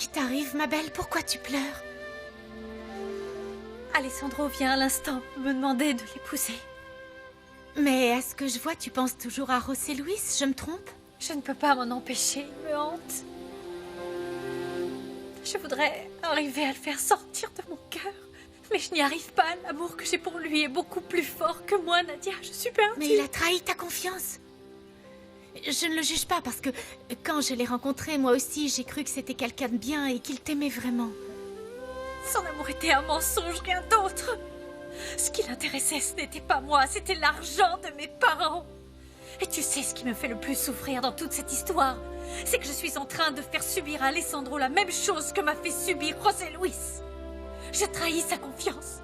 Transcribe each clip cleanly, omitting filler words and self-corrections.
t'arrive, ma belle? Pourquoi tu pleures? Alessandro vient à l'instant me demander de l'épouser. Mais à ce que je vois, tu penses toujours à José Luis, je me trompe? Je ne peux pas m'en empêcher, il me hante. Je voudrais arriver à le faire sortir de mon cœur. Mais je n'y arrive pas, l'amour que j'ai pour lui est beaucoup plus fort que moi, Nadia, je suis perdue. Mais il a trahi ta confiance. Je ne le juge pas parce que quand je l'ai rencontré, moi aussi, j'ai cru que c'était quelqu'un de bien et qu'il t'aimait vraiment. Son amour était un mensonge, rien d'autre. Ce qui l'intéressait, ce n'était pas moi, c'était l'argent de mes parents. Et tu sais ce qui me fait le plus souffrir dans toute cette histoire? C'est que je suis en train de faire subir à Alessandro la même chose que m'a fait subir José Luis. Je trahis sa confiance.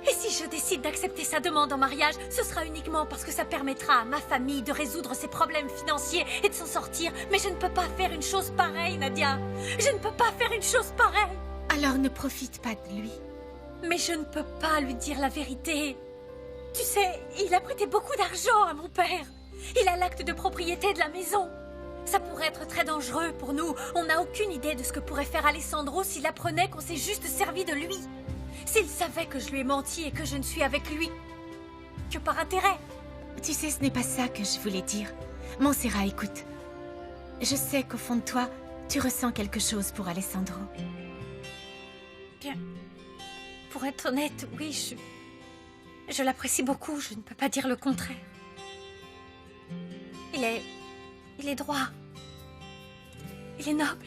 Et si je décide d'accepter sa demande en mariage, ce sera uniquement parce que ça permettra à ma famille de résoudre ses problèmes financiers et de s'en sortir. Mais je ne peux pas faire une chose pareille, Nadia. Je ne peux pas faire une chose pareille. Alors ne profite pas de lui. Mais je ne peux pas lui dire la vérité. Tu sais, il a prêté beaucoup d'argent à mon père. Il a l'acte de propriété de la maison. Ça pourrait être très dangereux pour nous. On n'a aucune idée de ce que pourrait faire Alessandro s'il apprenait qu'on s'est juste servi de lui. S'il savait que je lui ai menti et que je ne suis avec lui que par intérêt. Tu sais, ce n'est pas ça que je voulais dire. Montserrat, écoute. Je sais qu'au fond de toi, tu ressens quelque chose pour Alessandro. Bien. Pour être honnête, oui, je l'apprécie beaucoup. Je ne peux pas dire le contraire. Il est droit. Il est noble.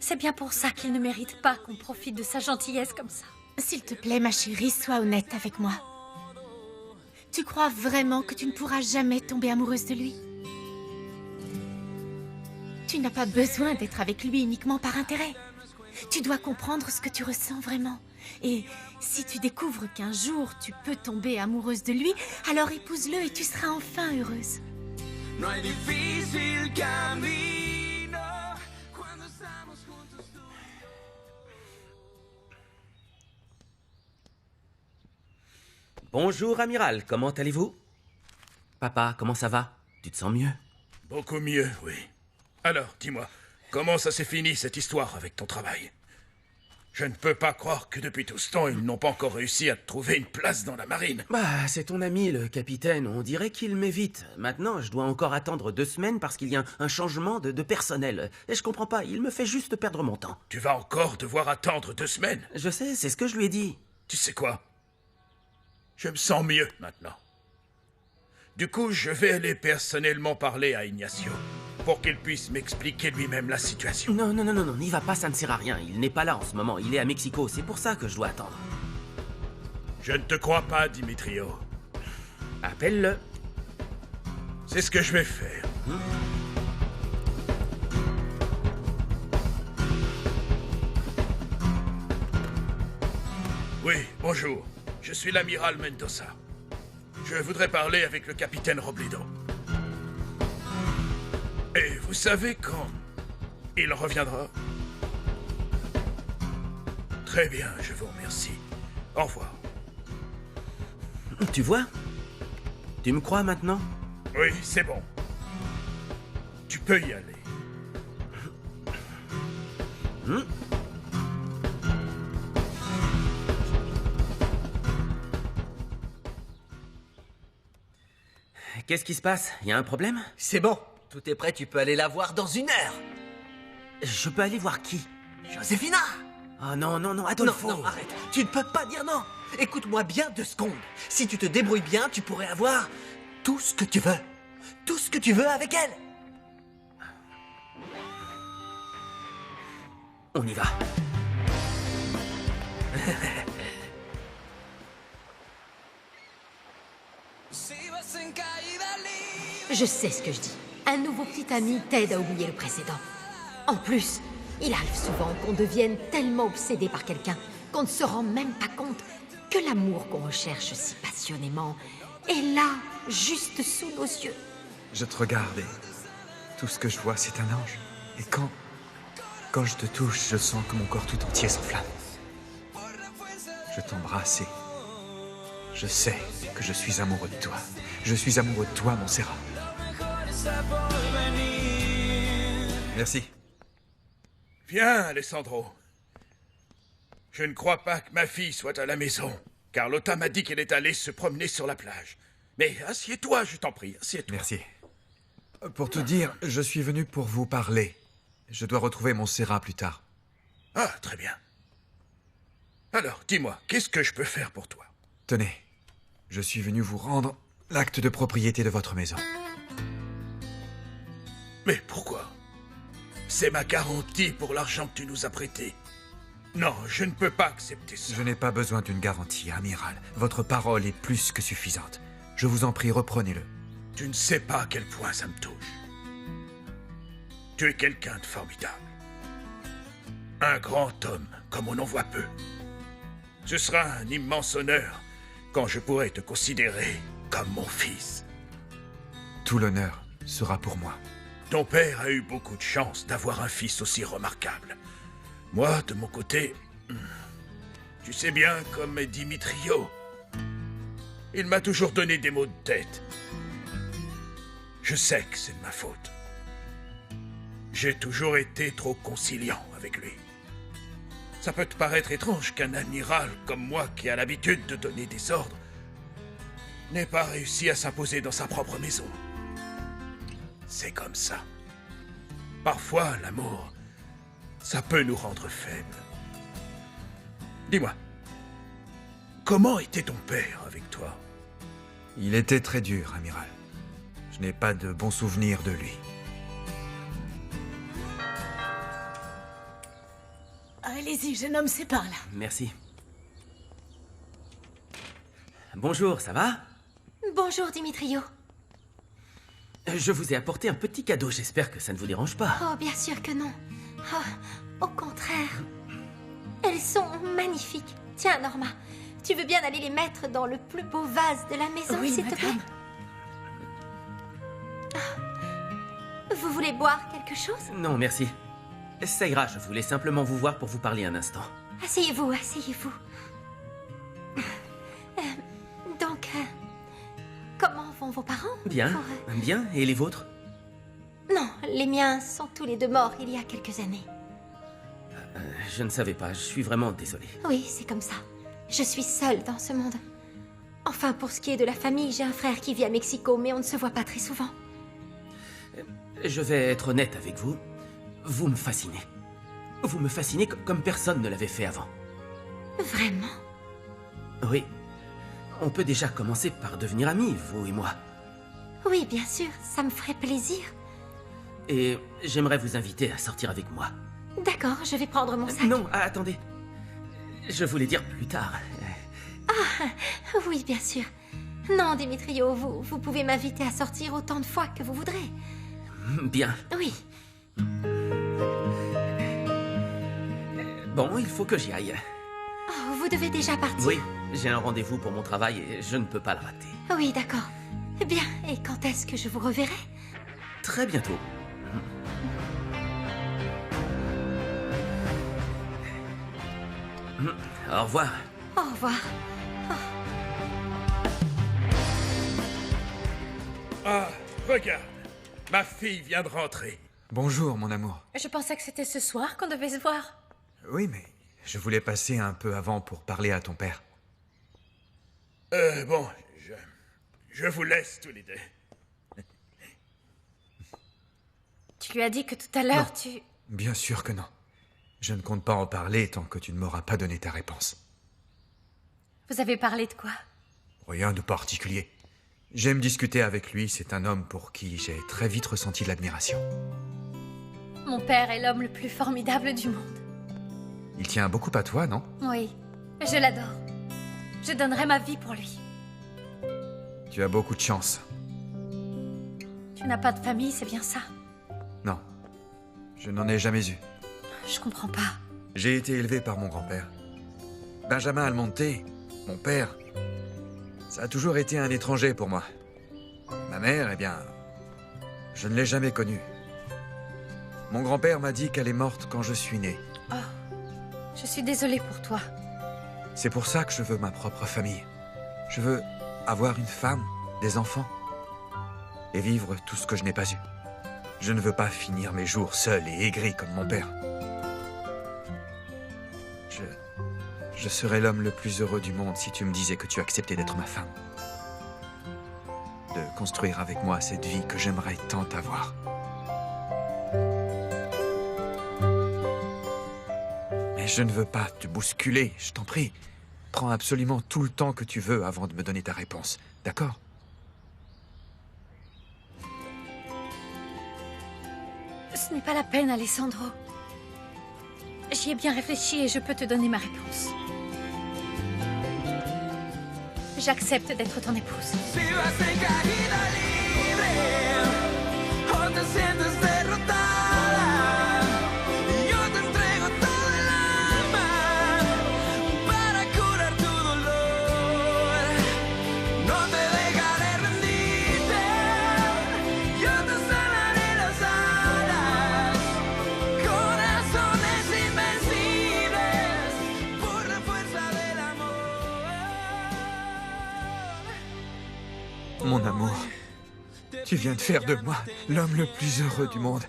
C'est bien pour ça qu'il ne mérite pas qu'on profite de sa gentillesse comme ça. S'il te plaît, ma chérie, sois honnête avec moi. Tu crois vraiment que tu ne pourras jamais tomber amoureuse de lui? Tu n'as pas besoin d'être avec lui uniquement par intérêt. Tu dois comprendre ce que tu ressens vraiment. Et si tu découvres qu'un jour tu peux tomber amoureuse de lui, alors épouse-le et tu seras enfin heureuse. No hay difícil camino cuando estamos juntos tú. Bonjour, amiral. Comment allez-vous? Papa, comment ça va? Tu te sens mieux? Beaucoup mieux, oui. Alors, dis-moi, comment ça s'est fini, cette histoire, avec ton travail? Je ne peux pas croire que depuis tout ce temps, ils n'ont pas encore réussi à te trouver une place dans la marine. Bah, c'est ton ami, le capitaine. On dirait qu'il m'évite. Maintenant, je dois encore attendre 2 semaines parce qu'il y a un changement de personnel. Et je comprends pas, il me fait juste perdre mon temps. Tu vas encore devoir attendre 2 semaines? Je sais, c'est ce que je lui ai dit. Tu sais quoi? Je me sens mieux, maintenant. Du coup, je vais aller personnellement parler à Ignacio pour qu'il puisse m'expliquer lui-même la situation. Non, n'y va pas, ça ne sert à rien. Il n'est pas là en ce moment, il est à Mexico. C'est pour ça que je dois attendre. Je ne te crois pas, Dimitrio. Appelle-le. C'est ce que je vais faire. Oui, bonjour. Je suis l'amiral Mendoza. Je voudrais parler avec le capitaine Robledo. Et vous savez quand il reviendra? Très bien, je vous remercie. Au revoir. Tu vois? Tu me crois maintenant? Oui, c'est bon. Tu peux y aller. Qu'est-ce qui se passe? Il y a un problème? C'est bon, tout est prêt, tu peux aller la voir dans 1 heure. Je peux aller voir qui? Joséphina! Oh non, Adolfo! Non, arrête, tu ne peux pas dire non. Écoute-moi bien 2 secondes. Si tu te débrouilles bien, tu pourrais avoir tout ce que tu veux. Tout ce que tu veux avec elle. On y va. Je sais ce que je dis. Un nouveau petit ami t'aide à oublier le précédent. En plus, il arrive souvent qu'on devienne tellement obsédé par quelqu'un qu'on ne se rend même pas compte que l'amour qu'on recherche si passionnément est là, juste sous nos yeux. Je te regarde et tout ce que je vois, c'est un ange. Et quand je te touche, je sens que mon corps tout entier s'enflamme. Je t'embrasse et je sais que je suis amoureux de toi. Je suis amoureux de toi, Montserrat. Merci. Viens, Alessandro. Je ne crois pas que ma fille soit à la maison. Carlotta m'a dit qu'elle est allée se promener sur la plage. Mais assieds-toi, je t'en prie, assieds-toi. Merci. Pour tout dire, je suis venu pour vous parler. Je dois retrouver mon Serra plus tard. Ah, très bien. Alors, dis-moi, qu'est-ce que je peux faire pour toi? Tenez, je suis venu vous rendre l'acte de propriété de votre maison. Mais pourquoi? C'est ma garantie pour l'argent que tu nous as prêté. Non, je ne peux pas accepter ça. Je n'ai pas besoin d'une garantie, amiral. Votre parole est plus que suffisante. Je vous en prie, reprenez-le. Tu ne sais pas à quel point ça me touche. Tu es quelqu'un de formidable. Un grand homme, comme on en voit peu. Ce sera un immense honneur quand je pourrai te considérer comme mon fils. Tout l'honneur sera pour moi. Ton père a eu beaucoup de chance d'avoir un fils aussi remarquable. Moi, de mon côté, tu sais bien comme est Dimitrio. Il m'a toujours donné des maux de tête. Je sais que c'est de ma faute. J'ai toujours été trop conciliant avec lui. Ça peut te paraître étrange qu'un amiral comme moi, qui a l'habitude de donner des ordres, n'ait pas réussi à s'imposer dans sa propre maison. C'est comme ça. Parfois, l'amour, ça peut nous rendre faibles. Dis-moi, comment était ton père avec toi? Il était très dur, amiral. Je n'ai pas de bons souvenirs de lui. Allez-y, jeune homme, c'est par là. Merci. Bonjour, ça va? Bonjour, Dimitrio. Je vous ai apporté un petit cadeau, j'espère que ça ne vous dérange pas. Oh, bien sûr que non. Oh, au contraire. Elles sont magnifiques. Tiens, Norma, tu veux bien aller les mettre dans le plus beau vase de la maison, Oui, s'il te plaît? madame. Vous voulez boire quelque chose? Non, merci. Ça ira, je voulais simplement vous voir pour vous parler un instant. Asseyez-vous, asseyez-vous. Donc, comment vont vos parents? Bien, Pour, bien, et les vôtres? Non, les miens sont tous les deux morts il y a quelques années. Je ne savais pas, je suis vraiment désolé. Oui, c'est comme ça. Je suis seule dans ce monde. Enfin, pour ce qui est de la famille, j'ai un frère qui vit à Mexico, mais on ne se voit pas très souvent. Je vais être honnête avec vous. Vous me fascinez. Vous me fascinez comme personne ne l'avait fait avant. Vraiment? Oui. On peut déjà commencer par devenir amis, vous et moi. Oui, bien sûr, ça me ferait plaisir. Et j'aimerais vous inviter à sortir avec moi. D'accord, je vais prendre mon sac. Non, attendez. Je voulais dire plus tard. Oui, bien sûr. Non, Dimitrio, vous pouvez m'inviter à sortir autant de fois que vous voudrez. Bien. Oui. Bon, il faut que j'y aille. Oh, vous devez déjà partir? Oui, j'ai un rendez-vous pour mon travail et je ne peux pas le rater. Oui, d'accord. Bien, et quand est-ce que je vous reverrai? Très bientôt. Au revoir. Au revoir. Ah, regarde, ma fille vient de rentrer. Bonjour, mon amour. Je pensais que c'était ce soir qu'on devait se voir. Oui, mais je voulais passer un peu avant pour parler à ton père. Bon, je vous laisse tous les deux. Tu lui as dit que tout à l'heure, Non. tu... Bien sûr que non. Je ne compte pas en parler tant que tu ne m'auras pas donné ta réponse. Vous avez parlé de quoi? Rien de particulier. J'aime discuter avec lui, c'est un homme pour qui j'ai très vite ressenti de l'admiration. Mon père est l'homme le plus formidable du monde. Il tient beaucoup à toi, non? Oui, je l'adore. Je donnerais ma vie pour lui. Tu as beaucoup de chance. Tu n'as pas de famille, c'est bien ça? Non, je n'en ai jamais eu. Je comprends pas. J'ai été élevé par mon grand-père. Benjamin Almonte, mon père, ça a toujours été un étranger pour moi. Ma mère, eh bien, je ne l'ai jamais connue. Mon grand-père m'a dit qu'elle est morte quand je suis né. Je suis désolée pour toi. C'est pour ça que je veux ma propre famille. Je veux avoir une femme, des enfants, et vivre tout ce que je n'ai pas eu. Je ne veux pas finir mes jours seul et aigri comme mon père. Je serais l'homme le plus heureux du monde si tu me disais que tu acceptais d'être ma femme. De construire avec moi cette vie que j'aimerais tant avoir. Mais je ne veux pas te bousculer, je t'en prie. Prends absolument tout le temps que tu veux avant de me donner ta réponse, d'accord? Ce n'est pas la peine, Alessandro. J'y ai bien réfléchi et je peux te donner ma réponse. J'accepte d'être ton épouse. Si vas en caída libre o te sientes derrotada, yo te entrego todo el alma para curar tu dolor. No te dejaré rendirte, yo te sanaré las alas. Corazones invencibles por la fuerza del amor. Mon amour, tu viens de faire de moi l'homme le plus heureux du monde.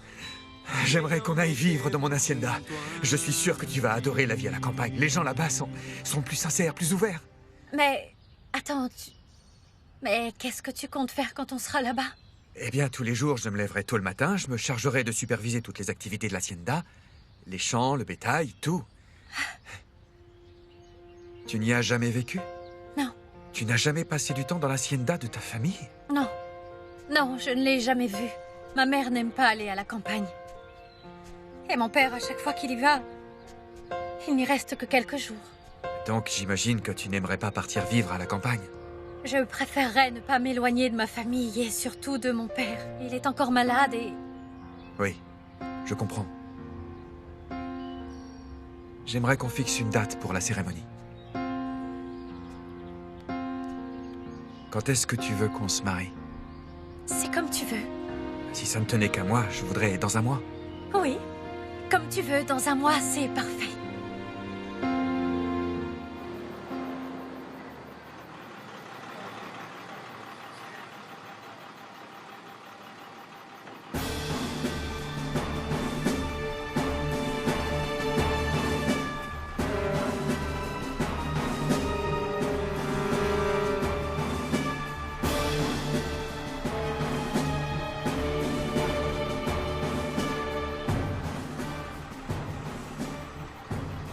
J'aimerais qu'on aille vivre dans mon hacienda. Je suis sûr que tu vas adorer la vie à la campagne. Les gens là-bas sont plus sincères, plus ouverts. Mais... Attends, Mais qu'est-ce que tu comptes faire quand on sera là-bas? Eh bien, tous les jours, je me lèverai tôt le matin, je me chargerai de superviser toutes les activités de l'hacienda, les champs, le bétail, tout. Tu n'y as jamais vécu? Non. Tu n'as jamais passé du temps dans l'hacienda de ta famille? Non. Non, je ne l'ai jamais vu. Ma mère n'aime pas aller à la campagne. Et mon père, à chaque fois qu'il y va, il n'y reste que quelques jours. Donc, j'imagine que tu n'aimerais pas partir vivre à la campagne. Je préférerais ne pas m'éloigner de ma famille et surtout de mon père. Il est encore malade et... Oui, je comprends. J'aimerais qu'on fixe une date pour la cérémonie. Quand est-ce que tu veux qu'on se marie? C'est comme tu veux. Si ça ne tenait qu'à moi, je voudrais dans un mois. Oui, comme tu veux, dans un mois, c'est parfait.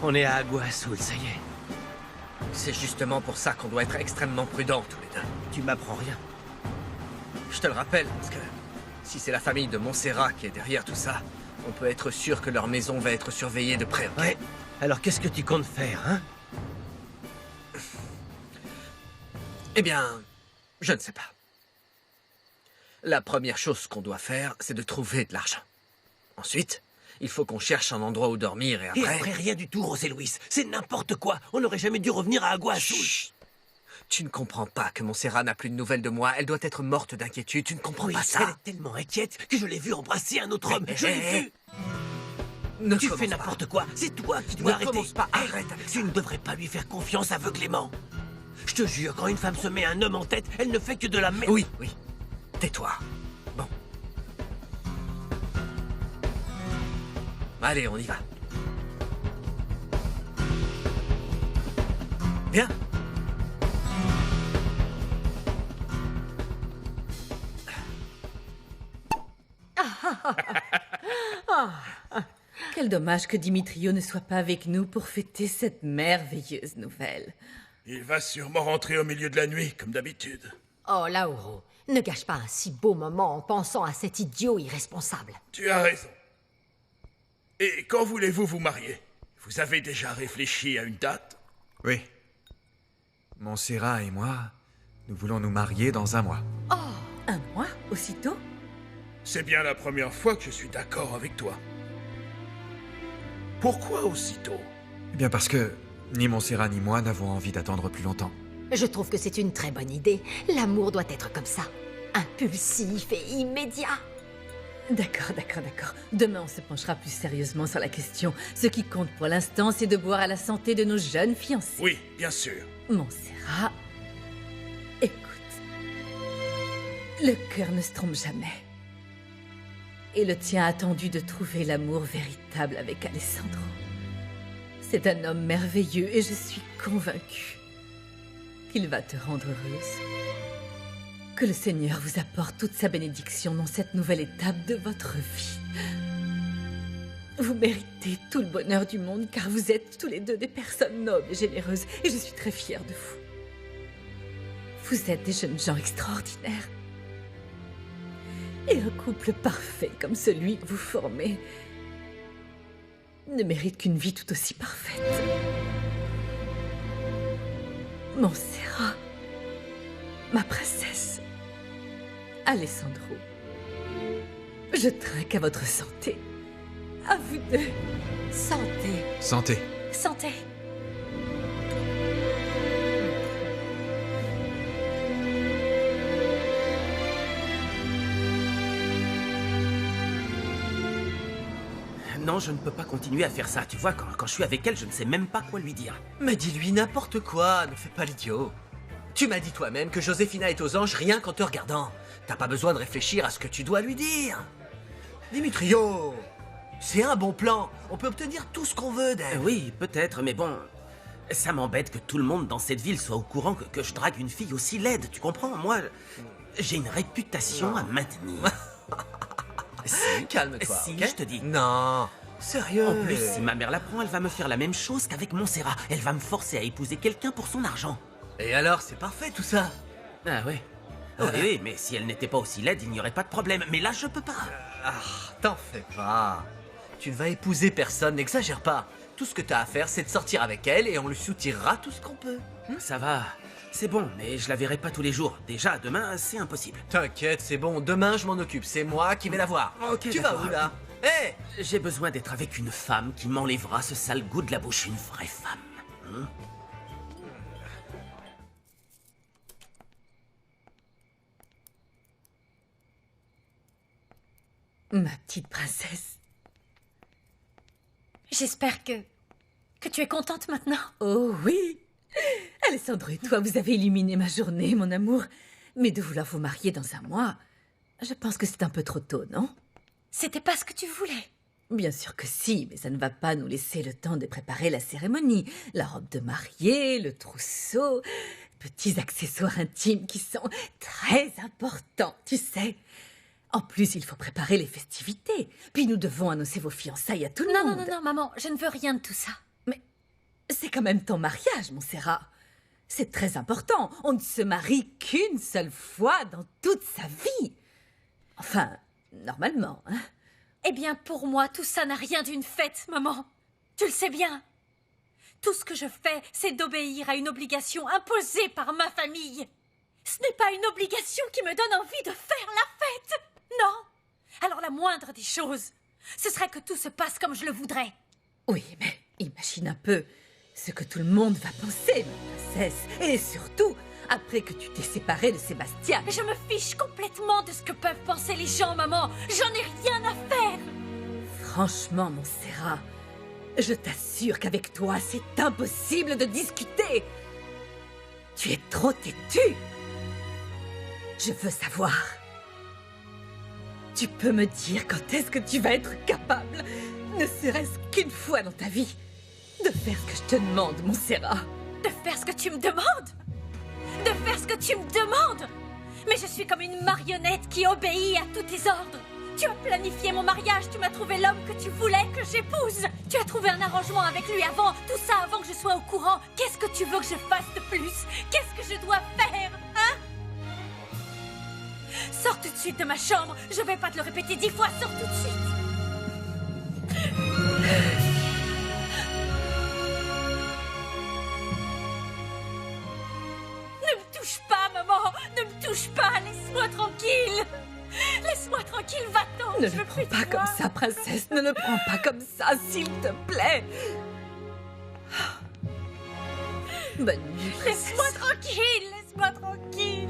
On est à Agua Azul, ça y est. C'est justement pour ça qu'on doit être extrêmement prudents tous les deux. Tu m'apprends rien. Je te le rappelle, parce que si c'est la famille de Montserrat qui est derrière tout ça, on peut être sûr que leur maison va être surveillée de près, ok? Ouais. Alors qu'est-ce que tu comptes faire, hein? Eh bien, je ne sais pas. La première chose qu'on doit faire, c'est de trouver de l'argent. Ensuite, il faut qu'on cherche un endroit où dormir et Et après... après, rien du tout, José Luis. C'est n'importe quoi. On n'aurait jamais dû revenir à Agua Azul. Chut. Tu ne comprends pas que Montserrat n'a plus de nouvelles de moi. Elle doit être morte d'inquiétude. Tu ne comprends Oui, pas elle ça? est tellement inquiète que je l'ai vue embrasser un autre homme. Je l'ai vu. Ne Tu commence fais pas. n'importe quoi. C'est toi qui Ne dois arrêter. commence pas. Hey, Arrête avec ça. Tu ne devrais pas lui faire confiance aveuglément. Je te jure, quand une femme se met un homme en tête, elle ne fait que de la merde. Oui, oui. Tais-toi. Bon. Allez, on y va. Bien. Quel dommage que Dimitrio ne soit pas avec nous pour fêter cette merveilleuse nouvelle. Il va sûrement rentrer au milieu de la nuit, comme d'habitude. Oh, Lauro, ne gâche pas un si beau moment en pensant à cet idiot irresponsable. Tu as raison. Et quand voulez-vous vous marier? Vous avez déjà réfléchi à une date? Oui. Montserrat et moi, nous voulons nous marier dans un mois. Un mois, aussitôt? C'est bien la première fois que je suis d'accord avec toi. Pourquoi aussitôt? Eh bien parce que ni Montserrat ni moi n'avons envie d'attendre plus longtemps. Je trouve que c'est une très bonne idée. L'amour doit être comme ça. Impulsif et immédiat. D'accord. Demain, on se penchera plus sérieusement sur la question. Ce qui compte pour l'instant, c'est de boire à la santé de nos jeunes fiancés. Oui, bien sûr. Montserrat, écoute. Le cœur ne se trompe jamais. Et le tien a attendu de trouver l'amour véritable avec Alessandro. C'est un homme merveilleux et je suis convaincue qu'il va te rendre heureuse. Que le Seigneur vous apporte toute sa bénédiction dans cette nouvelle étape de votre vie. Vous méritez tout le bonheur du monde car vous êtes tous les deux des personnes nobles et généreuses et je suis très fière de vous. Vous êtes des jeunes gens extraordinaires. Et un couple parfait comme celui que vous formez ne mérite qu'une vie tout aussi parfaite. Montserrat, ma princesse, Alessandro, je trinque à votre santé. À vous deux. Santé. Santé. Santé. Non, je ne peux pas continuer à faire ça. Tu vois, quand je suis avec elle, je ne sais même pas quoi lui dire. Mais dis-lui n'importe quoi, ne fais pas l'idiot. Tu m'as dit toi-même que Joséphina est aux anges rien qu'en te regardant. T'as pas besoin de réfléchir à ce que tu dois lui dire. Dimitrio, c'est un bon plan. On peut obtenir tout ce qu'on veut d'elle. Oui, peut-être, mais bon... Ça m'embête que tout le monde dans cette ville soit au courant que je drague une fille aussi laide, tu comprends? Moi, j'ai une réputation à maintenir. Calme-toi, Si, ok? je te dis. Non, sérieux. En plus, si ma mère l'apprend, elle va me faire la même chose qu'avec Montserrat. Elle va me forcer à épouser quelqu'un pour son argent. Et alors, c'est parfait tout ça. Ah ouais. Oui, mais si elle n'était pas aussi laide, il n'y aurait pas de problème. Mais là, je peux pas. Ah, t'en fais pas. Tu ne vas épouser personne, n'exagère pas. Tout ce que t'as à faire, c'est de sortir avec elle et on lui soutirera tout ce qu'on peut. Ça va. C'est bon, mais je la verrai pas tous les jours. Déjà, demain, c'est impossible. T'inquiète, c'est bon, demain je m'en occupe, c'est moi qui vais la voir. Ok, tu vas d'accord. où là? Hé, J'ai besoin d'être avec une femme qui m'enlèvera ce sale goût de la bouche. Une vraie femme. Hein? Ma petite princesse. J'espère que tu es contente maintenant. Oh oui. Alessandro et toi, vous avez illuminé ma journée, mon amour. Mais de vouloir vous marier dans un mois, je pense que c'est un peu trop tôt, non? C'était pas ce que tu voulais. Bien sûr que si, mais ça ne va pas nous laisser le temps de préparer la cérémonie. La robe de mariée, le trousseau, petits accessoires intimes qui sont très importants, tu sais. En plus, il faut préparer les festivités. Puis nous devons annoncer vos fiançailles à tout le monde. Non, maman, je ne veux rien de tout ça. C'est quand même ton mariage, Montserrat. C'est très important. On ne se marie qu'une seule fois dans toute sa vie. Enfin, normalement, hein. Eh bien, pour moi, tout ça n'a rien d'une fête, maman. Tu le sais bien. Tout ce que je fais, c'est d'obéir à une obligation imposée par ma famille. Ce n'est pas une obligation qui me donne envie de faire la fête. Non. Alors la moindre des choses, ce serait que tout se passe comme je le voudrais. Oui, mais imagine un peu ce que tout le monde va penser, ma princesse. Et surtout, après que tu t'es séparée de Sébastien. Je me fiche complètement de ce que peuvent penser les gens, maman. J'en ai rien à faire. Franchement, Montserrat, je t'assure qu'avec toi, c'est impossible de discuter. Tu es trop têtue. Je veux savoir. Tu peux me dire quand est-ce que tu vas être capable, ne serait-ce qu'une fois dans ta vie, de faire ce que je te demande, Montserrat. De faire ce que tu me demandes? De faire ce que tu me demandes? Mais je suis comme une marionnette qui obéit à tous tes ordres. Tu as planifié mon mariage, tu m'as trouvé l'homme que tu voulais que j'épouse. Tu as trouvé un arrangement avec lui avant, tout ça avant que je sois au courant. Qu'est-ce que tu veux que je fasse de plus? Qu'est-ce que je dois faire, hein? Sors tout de suite de ma chambre. Je vais pas te le répéter 10 fois, sors tout de suite. Ne me touche pas, maman. Ne me touche pas. Laisse-moi tranquille. Laisse-moi tranquille, va-t'en. Ne je le veux prends plus de pas toi. comme ça, princesse. Ne le prends pas comme ça, s'il te plaît. Bonne nuit, princesse. Laisse-moi tranquille. Laisse-moi tranquille.